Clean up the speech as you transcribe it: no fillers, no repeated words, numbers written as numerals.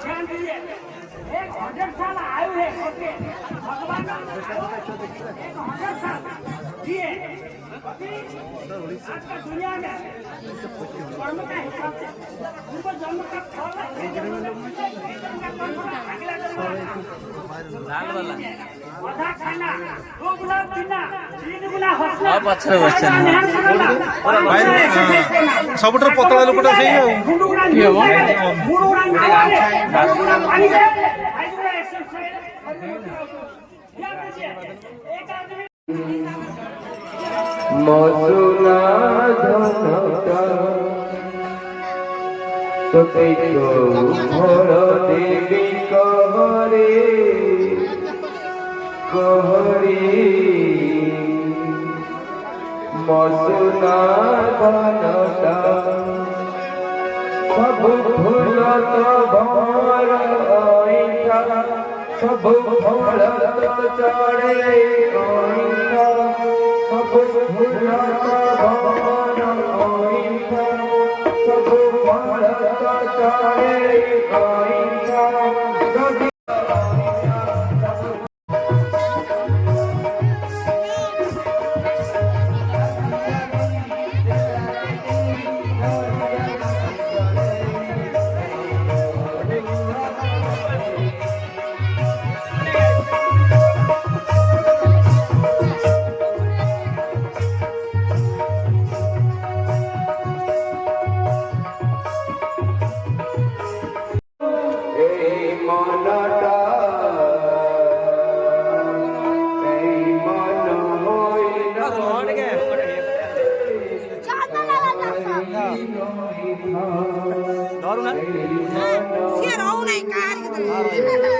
ध्यान दीजिए 100 साल आयु है सबके भगवान का 100 साल दिए आज का दुनिया में कर्म का हिसाब से उनको जन्म का फल आधा खाना 2 गुना पीना 3 गुना हंसना आप अच्छा बच्चा ସବୁଠାରୁ ପତଳା ଲୋକଟା ସେଇ ଆଉ देवी कहरे मसुना घनता सब फूल तो भर आईठा सब फल तो चढ़े आईठा सब फूल तो भर आईठा सब फल तो चढ़े आईठा Siapa orang yang kari?